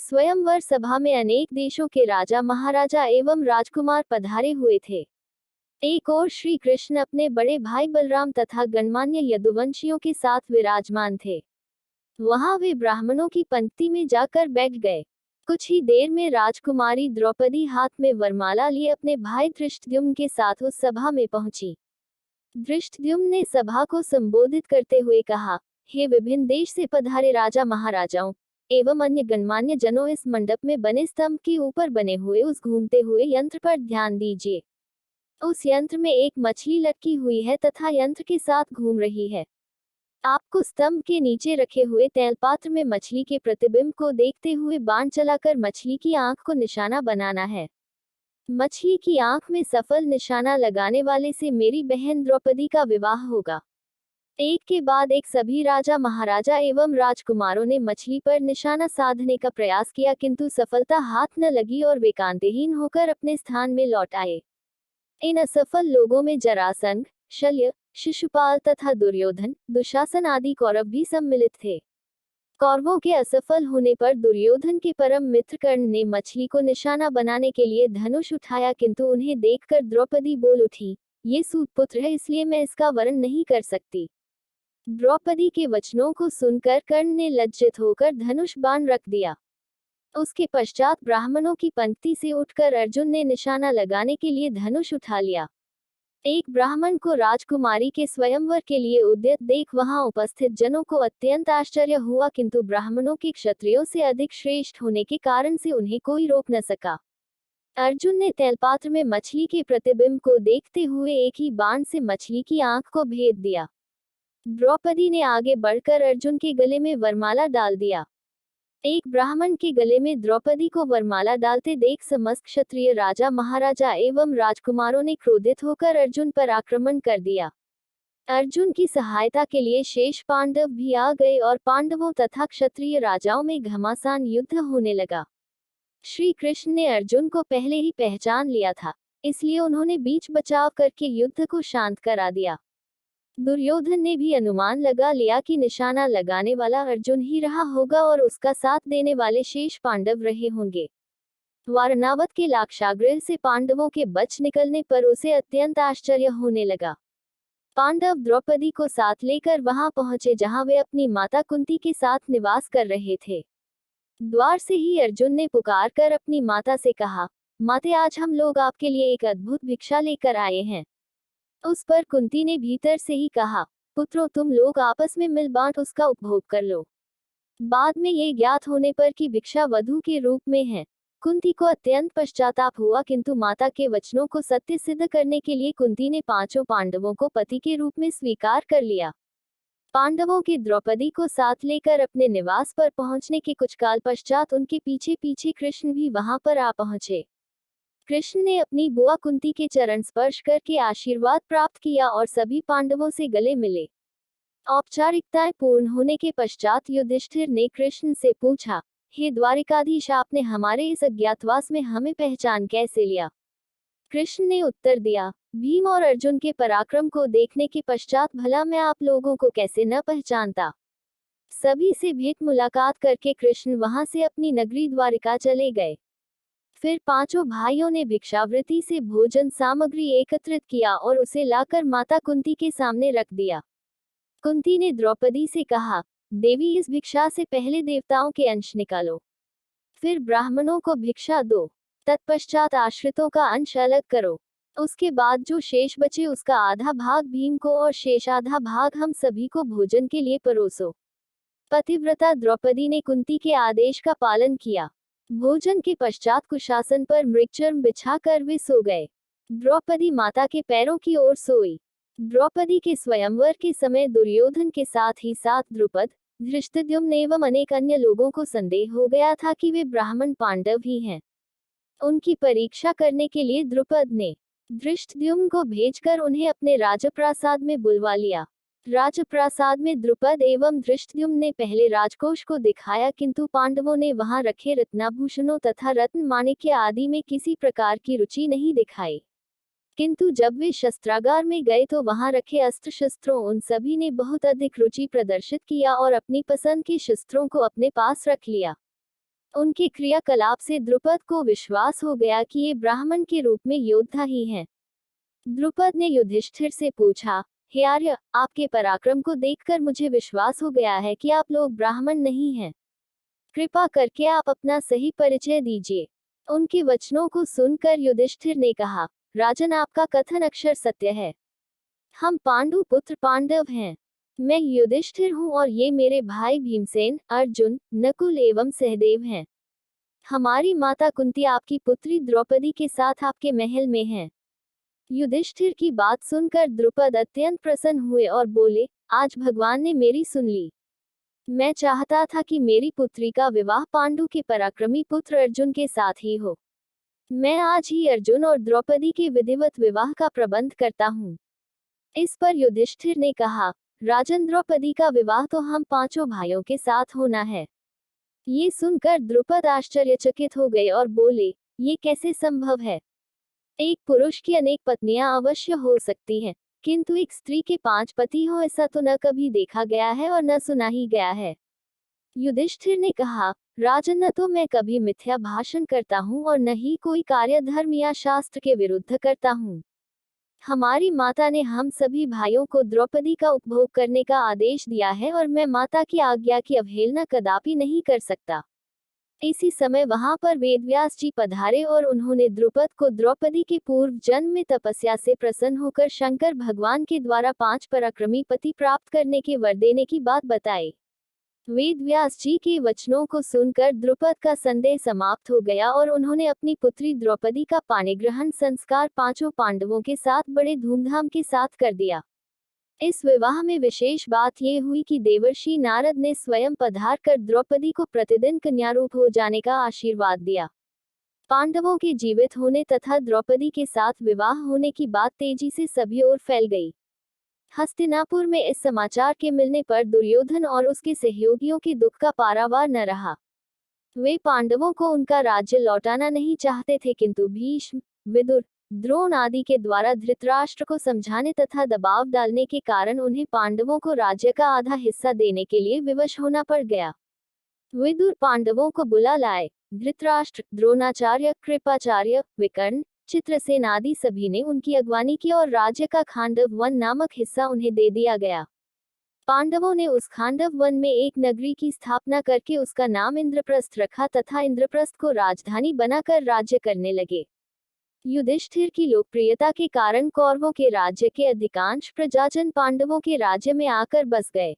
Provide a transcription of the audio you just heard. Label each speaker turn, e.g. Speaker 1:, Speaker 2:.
Speaker 1: स्वयंवर सभा में अनेक देशों के राजा महाराजा एवं राजकुमार पधारे हुए थे। एक और श्री कृष्ण अपने बड़े भाई बलराम तथा गणमान्य यदुवंशियों के साथ विराजमान थे। वहां वे ब्राह्मणों की पंक्ति में जाकर बैठ गए। कुछ ही देर में राजकुमारी द्रौपदी हाथ में वरमाला लिए अपने भाई धृष्टद्युम्न के साथ उस सभा में पहुंची। धृष्टद्युम्न ने सभा को संबोधित करते हुए कहा, हे विभिन्न देश से पधारे राजा महाराजाओं एवं अन्य गणमान्य जनों, इस मंडप में बने स्तंभ के ऊपर बने हुए उस घूमते हुए यंत्र पर ध्यान दीजिए। उस यंत्र में एक मछली लटकी हुई है तथा यंत्र के साथ घूम रही है। आपको स्तंभ के नीचे रखे हुए तैलपात्र में मछली के प्रतिबिंब को देखते हुए बाण चलाकर मछली की आंख को निशाना बनाना है। मछली की आंख में सफल निशाना लगाने वाले से मेरी बहन द्रौपदी का विवाह होगा। एक के बाद एक सभी राजा महाराजा एवं राजकुमारों ने मछली पर निशाना साधने का प्रयास किया, किंतु सफलता हाथ न लगी और वे कांतिहीन होकर अपने स्थान में लौट आए। इन असफल लोगों में जरासंध, शल्य, शिशुपाल तथा दुर्योधन, दुशासन आदि कौरव भी सम्मिलित थे। कौरवों के असफल होने पर दुर्योधन के परम मित्र कर्ण ने मछली को निशाना बनाने के लिए धनुष उठाया, किंतु उन्हें देखकर द्रौपदी बोल उठी, ये सूतपुत्र है, इसलिए मैं इसका वरण नहीं कर सकती। द्रौपदी के वचनों को सुनकर कर्ण ने लज्जित होकर धनुष बाण रख दिया। उसके पश्चात ब्राह्मणों की पंक्ति से उठकर अर्जुन ने निशाना लगाने के लिए धनुष उठा लिया। एक ब्राह्मण को राजकुमारी के स्वयंवर के लिए उद्यत देख वहां उपस्थित जनों को अत्यंत आश्चर्य हुआ, किंतु ब्राह्मणों के क्षत्रियों से अधिक श्रेष्ठ होने के कारण से उन्हें कोई रोक न सका। अर्जुन ने तैलपात्र में मछली के प्रतिबिंब को देखते हुए एक ही बाण से मछली की आंख को भेद दिया। द्रौपदी ने आगे बढ़कर अर्जुन के गले में वरमाला डाल दिया। एक ब्राह्मण के गले में द्रौपदी को वरमाला डालते देख समस्त क्षत्रिय राजा महाराजा एवं राजकुमारों ने क्रोधित होकर अर्जुन पर आक्रमण कर दिया। अर्जुन की सहायता के लिए शेष पांडव भी आ गए और पांडवों तथा क्षत्रिय राजाओं में घमासान युद्ध होने लगा। श्री कृष्ण ने अर्जुन को पहले ही पहचान लिया था, इसलिए उन्होंने बीच बचाव करके युद्ध को शांत करा दिया। दुर्योधन ने भी अनुमान लगा लिया कि निशाना लगाने वाला अर्जुन ही रहा होगा और उसका साथ देने वाले शेष पांडव रहे होंगे। वारणावत के लाक्षागृह से पांडवों के बच निकलने पर उसे अत्यंत आश्चर्य होने लगा। पांडव द्रौपदी को साथ लेकर वहां पहुंचे जहां वे अपनी माता कुंती के साथ निवास कर रहे थे। द्वार से ही अर्जुन ने पुकार कर अपनी माता से कहा, माते, आज हम लोग आपके लिए एक अद्भुत भिक्षा लेकर आए हैं। उस पर कुंती ने भीतर से ही कहा, पुत्रों, तुम लोग आपस में मिल बांट उसका उपभोग कर लो। बाद में ये ज्ञात होने पर कि भिक्षा वधू के रूप में है, कुंती को अत्यंत पश्चाताप हुआ, किंतु माता के वचनों को सत्य सिद्ध करने के लिए कुंती ने पांचों पांडवों को पति के रूप में स्वीकार कर लिया। पांडवों की द्रौपदी को साथ लेकर अपने निवास पर पहुंचने के कुछ काल पश्चात उनके पीछे पीछे कृष्ण भी वहां पर आ पहुंचे। कृष्ण ने अपनी बुआ कुंती के चरण स्पर्श करके आशीर्वाद प्राप्त किया और सभी पांडवों से गले मिले। औपचारिकताएं पूर्ण होने के पश्चात युधिष्ठिर ने कृष्ण से पूछा, हे द्वारिकाधीश, आपने हमारे इस अज्ञातवास में हमें पहचान कैसे लिया? कृष्ण ने उत्तर दिया, भीम और अर्जुन के पराक्रम को देखने के पश्चात भला मैं आप लोगों को कैसे न पहचानता। सभी से भेंट मुलाकात करके कृष्ण वहां से अपनी नगरी द्वारिका चले गए। फिर पांचों भाइयों ने भिक्षावृत्ति से भोजन सामग्री एकत्रित किया और उसे लाकर माता कुंती के सामने रख दिया। कुंती ने द्रौपदी से कहा, देवी, इस भिक्षा से पहले देवताओं के अंश निकालो, फिर ब्राह्मणों को भिक्षा दो, तत्पश्चात आश्रितों का अंश अलग करो। उसके बाद जो शेष बचे उसका आधा भाग भीम को और शेष आधा भाग हम सभी को भोजन के लिए परोसो। पतिव्रता द्रौपदी ने कुंती के आदेश का पालन किया। भोजन के पश्चात कुशासन पर मृगचर्म बिछाकर वे सो गए। द्रौपदी माता के पैरों की ओर सोई। द्रौपदी के स्वयंवर के समय दुर्योधन के साथ ही साथ द्रुपद, धृष्टद्युम्न एवं अनेक अन्य लोगों को संदेह हो गया था कि वे ब्राह्मण पांडव ही हैं। उनकी परीक्षा करने के लिए द्रुपद ने धृष्टद्युम्न को भेजकर उन्हें अपने राजप्रासाद में बुलवा लिया। राजप्रासाद में द्रुपद एवं धृष्टद्युम्न ने पहले राजकोष को दिखाया, किंतु पांडवों ने वहां रखे रत्नाभूषणों तथा रत्न माणिक्य आदि में किसी प्रकार की रुचि नहीं दिखाई। किंतु जब वे शस्त्रागार में गए तो वहां रखे अस्त्र शस्त्रों उन सभी ने बहुत अधिक रुचि प्रदर्शित किया और अपनी पसंद के शस्त्रों को अपने पास रख लिया। उनके क्रियाकलाप से द्रुपद को विश्वास हो गया कि ये ब्राह्मण के रूप में योद्धा ही हैं। द्रुपद ने युधिष्ठिर से पूछा, हे आर्य, आपके पराक्रम को देखकर मुझे विश्वास हो गया है कि आप लोग ब्राह्मण नहीं हैं। कृपा करके आप अपना सही परिचय दीजिए। उनके वचनों को सुनकर युधिष्ठिर ने कहा, राजन, आपका कथन अक्षर सत्य है। हम पांडु पुत्र पांडव हैं। मैं युधिष्ठिर हूँ और ये मेरे भाई भीमसेन, अर्जुन, नकुल एवं सहदेव हैं। हमारी माता कुंती आपकी पुत्री द्रौपदी के साथ आपके महल में हैं। युधिष्ठिर की बात सुनकर द्रुपद अत्यंत प्रसन्न हुए और बोले, आज भगवान ने मेरी सुन ली। मैं चाहता था कि मेरी पुत्री का विवाह पांडु के पराक्रमी पुत्र अर्जुन के साथ ही हो। मैं आज ही अर्जुन और द्रौपदी के विधिवत विवाह का प्रबंध करता हूँ। इस पर युधिष्ठिर ने कहा, राजन, द्रौपदी का विवाह तो हम पांचों भाइयों के साथ होना है। ये सुनकर द्रुपद आश्चर्यचकित हो गए और बोले, ये कैसे संभव है? एक पुरुष की अनेक पत्नियां अवश्य हो सकती हैं, किंतु एक स्त्री के 5 पति हो ऐसा तो न कभी देखा गया है और न सुना ही गया है। युधिष्ठिर ने कहा, राजन, न तो मैं कभी मिथ्या भाषण करता हूँ और न ही कोई कार्य धर्म या शास्त्र के विरुद्ध करता हूँ। हमारी माता ने हम सभी भाइयों को द्रौपदी का उपभोग करने का आदेश दिया है और मैं माता की आज्ञा की अवहेलना कदापि नहीं कर सकता। इसी समय वहां पर वेदव्यास जी पधारे और उन्होंने द्रुपद को द्रौपदी के पूर्व जन्म में तपस्या से प्रसन्न होकर शंकर भगवान के द्वारा 5 पराक्रमी पति प्राप्त करने के वर देने की बात बताई। वेदव्यास जी के वचनों को सुनकर द्रुपद का संदेह समाप्त हो गया और उन्होंने अपनी पुत्री द्रौपदी का पाणिग्रहण संस्कार 5 पांडवों के साथ बड़े धूमधाम के साथ कर दिया। इस विवाह में विशेष बात यह हुई कि देवर्षि नारद ने स्वयं पधार कर द्रौपदी को प्रतिदिन कन्यारूप हो जाने का आशीर्वाद दिया। पांडवों के जीवित होने तथा द्रौपदी के साथ विवाह होने की बात तेजी से सभी ओर फैल गई। हस्तिनापुर में इस समाचार के मिलने पर दुर्योधन और उसके सहयोगियों के दुख का पारावार न रहा। वे पांडवों को उनका राज्य लौटाना नहीं चाहते थे, किंतु भीष्म, विदुर, द्रोण आदि के द्वारा धृतराष्ट्र को समझाने तथा दबाव डालने के कारण उन्हें पांडवों को राज्य का आधा हिस्सा देने के लिए विवश होना पड़ गया। विदुर पांडवों को बुला लाए। धृतराष्ट्र, द्रोणाचार्य, कृपाचार्य, विकर्ण, चित्रसेन आदि सभी ने उनकी अगवानी की और राज्य का खांडव वन नामक हिस्सा उन्हें दे दिया गया। पांडवों ने उस खांडव वन में एक नगरी की स्थापना करके उसका नाम इंद्रप्रस्थ रखा तथा इंद्रप्रस्थ को राजधानी बनाकर राज्य करने लगे। युधिष्ठिर की लोकप्रियता के कारण कौरवों के राज्य के अधिकांश प्रजाजन पांडवों के राज्य में आकर बस गए।